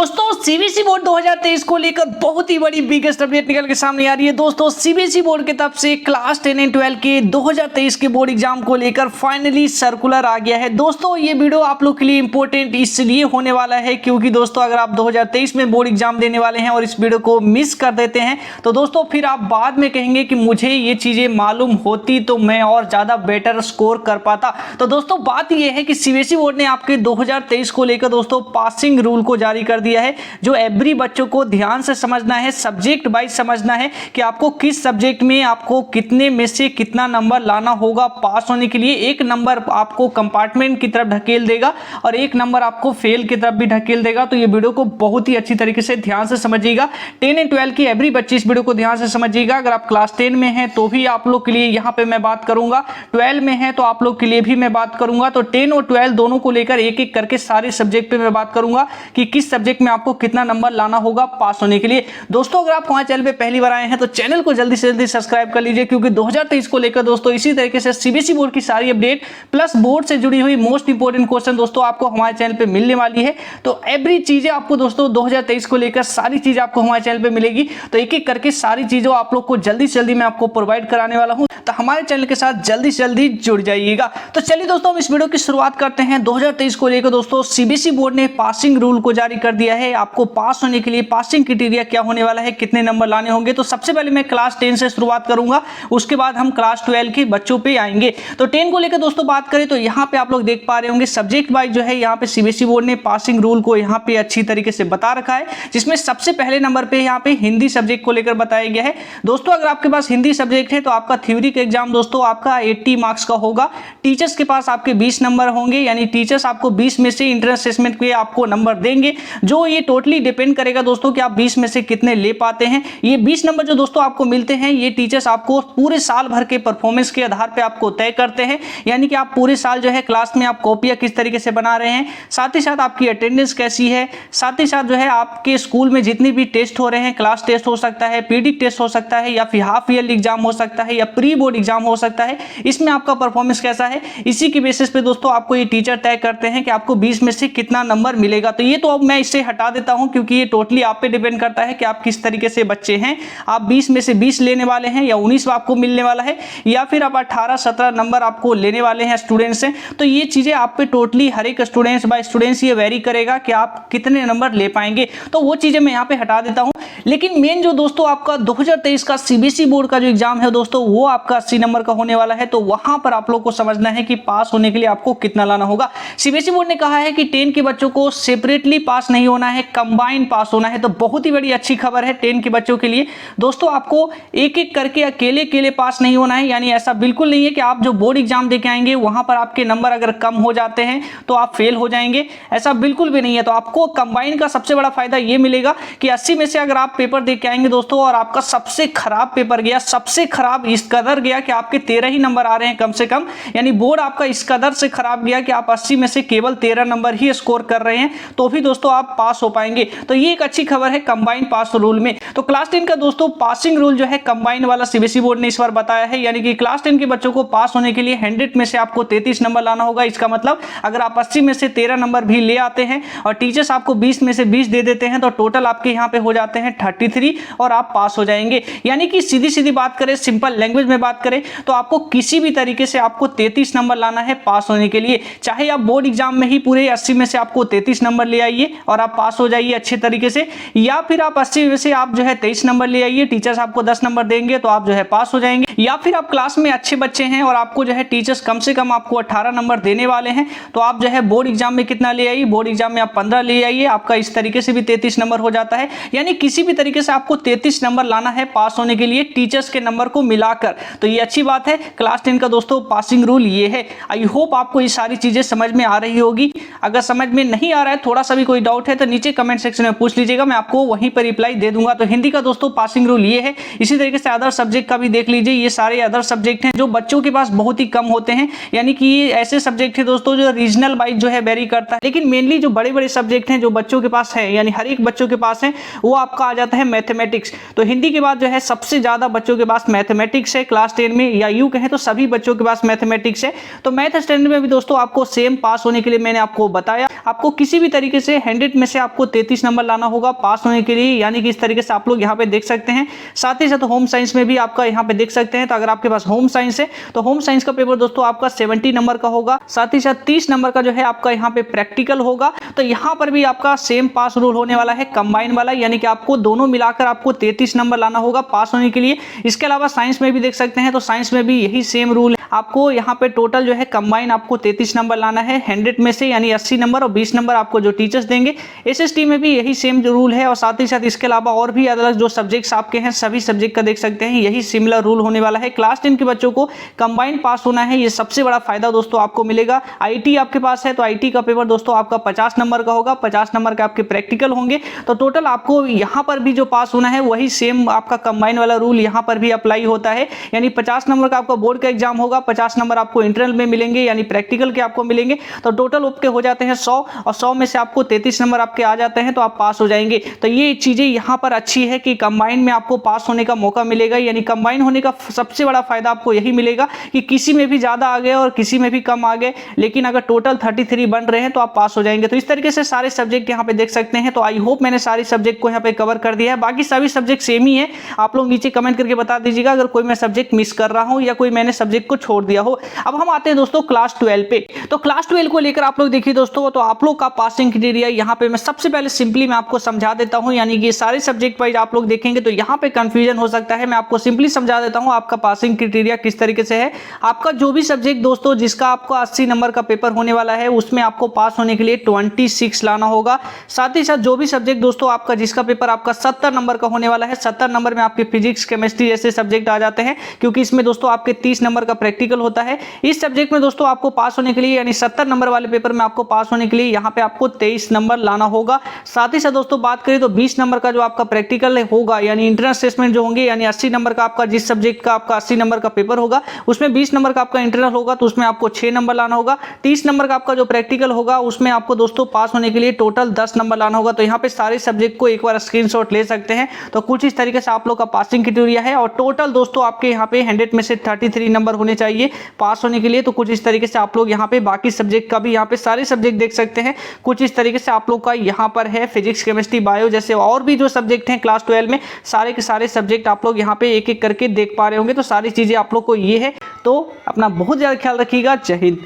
दोस्तों CBSE board 2023 को लेकर बहुत ही बड़ी बिगेस्ट अपडेट निकल के सामने आ रही है। दोस्तों सीबीएसई बोर्ड की तरफ से क्लास 10 एंड 12 के 2023 के बोर्ड एग्जाम को लेकर फाइनली सर्कुलर आ गया है। दोस्तों ये वीडियो आप लोग के लिए इंपॉर्टेंट इसलिए होने वाला है क्योंकि दोस्तों अगर आप 2023 में बोर्ड एग्जाम देने वाले हैं और इस वीडियो को मिस कर देते हैं तो दोस्तों फिर आप बाद में कहेंगे कि मुझे ये चीजें मालूम होती तो मैं और ज्यादा बेटर स्कोर कर पाता। तो दोस्तों बात यह है कि सीबीएसई बोर्ड ने आपके 2023 को लेकर दोस्तों पासिंग रूल को जारी कर दिया है, जो एवरी बच्चों को ध्यान से समझना है, सब्जेक्ट वाइज समझना है कि आपको किस सब्जेक्ट में आपको कितने में से कितना नंबर लाना होगा पास होने के लिए। एक नंबर आपको कंपार्टमेंट की तरफ ढकेल देगा और एक नंबर आपको फेल की तरफ भी ढकेल देगा। तो ये वीडियो को बहुत ही अच्छी तरीके से ध्यान से समझिएगा। 10 एंड 12 की एवरी बच्चे इस वीडियो को ध्यान से समझिएगा। अगर आप क्लास 10 में हैं तो भी आप लोग के लिए यहाँ पे मैं बात करूंगा, 12 में है तो आप लोग के लिए भी मैं बात करूंगा। तो 10 और 12 दोनों को लेकर एक एक करके सारे सब्जेक्ट पे मैं बात करूंगा कि किस सब्जेक्ट में आपको कितना नंबर लाना होगा पास होने के लिए। दोस्तों अगर आप हमारे चैनल पे पहली बार आए हैं तो चैनल को जल्दी से जल्दी सब्सक्राइब कर लीजिए क्योंकि 2023 को लेकर दोस्तों इसी तरीके से सीबीएसई बोर्ड की सारी अपडेट प्लस बोर्ड से जुड़ी हुई मोस्ट इंपोर्टेंट क्वेश्चन दोस्तों आपको हमारे चैनल पे मिलने वाली है। तो एवरी चीजें आपको दोस्तों 2023 को लेकर सारी चीजें आपको हमारे चैनल पे मिलेगी। तो एक एक करके सारी चीजों आप लोग को जल्दी से जल्दी मैं आपको प्रोवाइड कराने वाला हूं, तो हमारे चैनल के साथ जल्दी से जल्दी जुड़ जाइएगा। तो चलिए दोस्तों हम इस वीडियो की शुरुआत करते हैं। 2023 को लेकर दोस्तों सीबीएसई बोर्ड ने पासिंग रूल को जारी कर दिया है। आपको पास होने के लिए पासिंग क्राइटेरिया क्या होने वाला है, कितने नंबर लाने होंगे। तो सबसे पहले मैं क्लास 10 से शुरुआत करूंगा, उसके बाद हम क्लास 12 के बच्चों पे आएंगे। तो 10 को लेकर दोस्तों बात करें तो यहाँ पे आप लोग देख पा रहे होंगे सब्जेक्ट वाइज जो है यहाँ पे सीबीएसई बोर्ड ने पासिंग रूल को यहाँ पे अच्छी तरीके से बता रखा है, जिसमें सबसे पहले नंबर पे यहाँ पे हिंदी सब्जेक्ट को लेकर बताया गया है। दोस्तों अगर आपके पास हिंदी सब्जेक्ट है तो आपका थ्योरी का एग्जाम दोस्तों आपका 80 मार्क्स का होगा। टीचर्स के पास आपके 20 नंबर होंगे, यानी टीचर्स आपको 20 में से इंट्रेंस असेसमेंट के आपको नंबर देंगे, जो ये टोटली डिपेंड करेगा दोस्तों कि आप 20 में से कितने ले पाते हैं। ये 20 नंबर जो दोस्तों आपको मिलते हैं ये टीचर्स आपको पूरे साल भर के परफॉर्मेंस के आधार पे आपको तय करते हैं, यानी कि आप पूरे साल जो है क्लास में आप कॉपियां किस तरीके से बना रहे हैं, साथ ही साथ आपकी अटेंडेंस कैसी है, साथ ही साथ जो है आपके स्कूल में जितने भी टेस्ट हो रहे हैं, क्लास टेस्ट हो सकता है, पीडी टेस्ट हो सकता है, या फिर हाफ ईयरली एग्जाम हो सकता है, या प्री बोर्ड एग्जाम हो सकता है, इसमें आपका परफॉर्मेंस कैसा है, इसी की बेसिस पे दोस्तों आपको ये टीचर तय करते हैं कि आपको 20 में से कितना नंबर मिलेगा। तो ये तो अब मैं इससे हटा देता हूं क्योंकि ये टोटली आप पे डिपेंड करता है कि आप किस तरीके से बच्चे हैं। आप 20 में से 20 लेने वाले हैं या 19 आपको मिलने वाला है, या फिर आप 18-17 नंबर आपको लेने वाले हैं स्टूडेंट्स से। तो ये चीजें आप पे टोटली हर एक स्टूडेंट्स बाय स्टूडेंट्स ये वेरी करेगा कि आप कितने नंबर ले पाएंगे। तो वो चीजें मैं यहाँ पे हटा देता हूं। लेकिन मेन जो दोस्तों आपका 2023 का सीबीएसई बोर्ड का जो एग्जाम है दोस्तों वो आपका 80 नंबर का होने वाला है। तो वहां पर आप लोग को समझना है कि पास होने के लिए आपको कितना लाना होगा। सीबीएसई बोर्ड ने कहा है कि 10 के बच्चों को सेपरेटली पास नहीं होना है, कंबाइन पास होना है। तो बहुत ही बड़ी अच्छी खबर है 10 के बच्चों के लिए। दोस्तों आपको एक एक करके अकेले अकेले पास नहीं होना है, यानी ऐसा बिल्कुल नहीं है कि आप जो बोर्ड एग्जाम देके आएंगे वहां पर आपके नंबर अगर कम हो जाते हैं तो आप फेल हो जाएंगे, ऐसा बिल्कुल भी नहीं है। तो आपको कंबाइन का सबसे बड़ा फायदा ये मिलेगा कि 80 में से अगर आप पेपर देके आएंगे दोस्तों और आपका सबसे खराब पेपर गया, सबसे खराब इस कदर गया कि आपके 13 ही नंबर आ रहे हैं कम से कम, यानी बोर्ड आपका इस कदर से खराब गया कि आप 80 में से केवल 13 नंबर ही स्कोर कर रहे हैं, तो भी दोस्तों आप पास हो पाएंगे। तो ये एक अच्छी खबर है कंबाइन पास रूल में। तो क्लास 10 का दोस्तों पासिंग रूल जो है कंबाइन वाला सीबीएसई बोर्ड ने इस बार बताया है, यानी कि क्लास 10 के बच्चों को पास होने के लिए 100 में से आपको 33 नंबर लाना होगा। इसका मतलब अगर आप 80 में से 13 नंबर भी ले आते हैं और टीचर्स आपको 20 में से 20 दे देते हैं तो टोटल आपके यहाँ पे हो जाते हैं 33 और आप पास हो जाएंगे। यानी कि सीधी सीधी बात करें, सिंपल लैंग्वेज में बात करें तो आपको किसी भी तरीके से आपको 33 नंबर लाना है पास होने के लिए। चाहे आप बोर्ड एग्जाम में ही पूरे 80 में से आपको 33 नंबर ले आइए और आप पास हो जाइए अच्छे तरीके से, या फिर आप 80 में से आप जो है 23 नंबर ले आइए, टीचर्स आपको 10 नंबर देंगे तो आप जो है पास हो जाएंगे, या फिर आप क्लास में अच्छे बच्चे हैं और आपको जो है टीचर्स कम से कम आपको 18 नंबर देने वाले हैं तो आप जो है बोर्ड एग्जाम में कितना ले आइए, बोर्ड एग्जाम में आप 15 ले आइए, आपका इस तरीके से भी 33 नंबर हो जाता है। यानी किसी भी तरीके से आपको 33 नंबर लाना है पास होने के लिए टीचर्स के नंबर को मिलाकर। तो ये अच्छी बात है। क्लास 10 का दोस्तों पासिंग रूल ये है। आई होप आपको ये सारी चीजें समझ में आ रही होगी। अगर समझ में नहीं आ रहा है, थोड़ा सा भी कोई डाउट है तो नीचे कमेंट सेक्शन में पूछ लीजिएगा, मैं आपको वहीं पर रिप्लाई दे दूंगा। तो हिंदी का दोस्तों पासिंग रूल ये है। इसी तरीके से अदर सब्जेक्ट का भी देख लीजिए। ये सारे अदर सब्जेक्ट हैं जो बच्चों के पास बहुत ही कम होते हैं, यानी कि ये ऐसे सब्जेक्ट है दोस्तों जो रीजनल वाइज जो है वेरी करता है। लेकिन मेनली जो बड़े बड़े सब्जेक्ट हैं जो बच्चों के पास है, यानी हर एक बच्चों के पास है, वो आपका आ जाता है मैथमेटिक्स। तो हिंदी के बाद जो है सबसे ज्यादा बच्चों के पास मैथमेटिक्स है क्लास 10 में, या यूं कहें तो सभी बच्चों के पास मैथमेटिक्स है। तो मैथ स्टैंडर्ड में भी दोस्तों आपको सेम पास होने के लिए मैंने आपको बताया। आपको किसी भी तरीके से 100 में से आपको 33 नंबर लाना होगा पास होने के लिए, यानी कि इस तरीके से आप लोग यहाँ पे देख सकते हैं। साथ ही साथ होम साइंस में भी आपका यहाँ पे देख सकते हैं। तो अगर आपके पास होम साइंस है तो होम साइंस का पेपर दोस्तों आपका 70 नंबर का होगा। साथ ही साथ 30 नंबर का जो है आपका यहाँ पे प्रैक्टिकल होगा। तो यहाँ पर भी आपका सेम पास रूल होने वाला है, कंबाइन वाला, यानी कि आपको दोनों मिलाकर आपको 33 नंबर लाना होगा पास होने के लिए। इसके अलावा साइंस में भी देख सकते हैं, तो साइंस में भी यही सेम रूल है। आपको यहाँ पे टोटल जो है कंबाइन आपको 33 नंबर लाना है 100 में से, यानी 80 नंबर और 20 नंबर आपको जो टीचर्स देंगे। एसएसटी में भी यही सेम रूल है। और साथ ही साथ इसके अलावा और भी अलग अलग जो सब्जेक्ट्स आपके हैं सभी सब्जेक्ट का देख सकते हैं यही सिमिलर रूल होने वाला है। क्लास 10 के बच्चों को कंबाइन पास होना है, ये सबसे बड़ा फायदा दोस्तों आपको मिलेगा। आईटी आपके पास है तो आईटी का पेपर दोस्तों आपका 50 नंबर का होगा, 50 नंबर के आपके प्रैक्टिकल होंगे। तो टोटल आपको यहाँ पर भी जो पास होना है वही सेम आपका कंबाइन वाला रूल यहाँ पर भी अप्लाई होता है, यानी 50 नंबर का आपका बोर्ड का एग्जाम होगा, 50 नंबर आपको इंटरनल में मिलेंगे, यानी प्रैक्टिकल के आपको मिलेंगे। तो टोटल आपके हो जाते हैं 100 और 100 में से आपको 33 नंबर आपके आ जाते हैं तो आप पास हो जाएंगे। तो ये चीजें यहाँ पर अच्छी है कि कंबाइन में आपको पास होने का मौका मिलेगा, यानी कंबाइन होने का सबसे बड़ा फायदा आपको यही मिलेगा कि किसी में भी ज्यादा आ गए और किसी में भी कम आ गए, लेकिन अगर टोटल 33 बन रहे हैं तो आप पास हो जाएंगे। तो इस तरीके से सारे सब्जेक्ट यहाँ पे देख सकते हैं। तो आई होप मैंने सारे सब्जेक्ट को यहाँ पे कवर कर दिया है। बाकी सभी सब्जेक्ट सेम ही है, आप लोग नीचे कमेंट करके बता दीजिएगा अगर कोई मैं सब्जेक्ट मिस कर रहा हूँ या कोई मैंने सब्जेक्ट को छोड़ दिया हो। अब हम आते हैं दोस्तों क्लास 12 पे। तो क्लास 12 को लेकर आप लोग देखिए दोस्तों, तो आप लोग का पासिंग क्राइटेरिया यहाँ पे मैं सबसे पहले सिंपली मैं आपको समझा देता हूँ, यानी कि सारे सब्जेक्ट वाइज आप लोग देखेंगे तो यहाँ पे कंफ्यूजन हो सकता है। मैं आपको सिंपली समझा देता हूँ आपका पासिंग क्राइटेरिया किस तरीके से है। आपका जो भी सब्जेक्ट दोस्तों जिसका आपको 80 नंबर का पेपर होने वाला है उसमें आपको पास होने के लिए 26 लाना होगा। साथ ही साथ जो भी सब्जेक्ट दोस्तों आपका जिसका पेपर आपका 70 नंबर का होने वाला है, 70 नंबर में आपके फिजिक्स केमिस्ट्री जैसे सब्जेक्ट आ जाते हैं, क्योंकि इसमें दोस्तों आपके 30 नंबर का प्रैक्टिकल होता है। इस सब्जेक्ट में दोस्तों आपको पास होने के लिए, यानी 70 नंबर वाले पेपर में आपको पास होने के लिए यहाँ पे आपको 23 नंबर लाना होगा। साथ ही साथ दोस्तों बात करें तो 20 नंबर का जो आपका प्रैक्टिकल होगा, यानी इंटरनल असेसमेंट जो होंगे, यानी 80 नंबर का आपका जिस सब्जेक्ट का आपका 80 नंबर का पेपर होगा उसमें 20 नंबर का आपका इंटरनल होगा तो उसमें आपको 6 नंबर लाना होगा। 30 नंबर का आपका जो प्रैक्टिकल होगा उसमें आपको दोस्तों पास होने के लिए टोटल 10 नंबर लाना होगा। तो यहाँ पे सारे सब्जेक्ट को एक बार स्क्रीनशॉट ले सकते हैं। तो कुछ इस तरीके से आप लोग का पासिंग क्राइटेरिया है। और टोटल दोस्तों आपके यहाँ पे 100 में से 33 नंबर होने चाहिए पास होने के लिए। तो कुछ इस तरीके से आप लोग यहाँ पे बाकी सब्जेक्ट का भी यहाँ पे सारे सब्जेक्ट देख सकते हैं। कुछ इस तरीके से आप लोग का यहाँ पर है फिजिक्स केमिस्ट्री बायो जैसे और भी जो सब्जेक्ट हैं क्लास 12 में सारे के सारे सब्जेक्ट आप लोग यहाँ पे एक एक करके देख पा रहे होंगे। तो सारी चीजें आप लोग को ये है। तो अपना बहुत ज्यादा ख्याल रखिएगा। जय हिंद।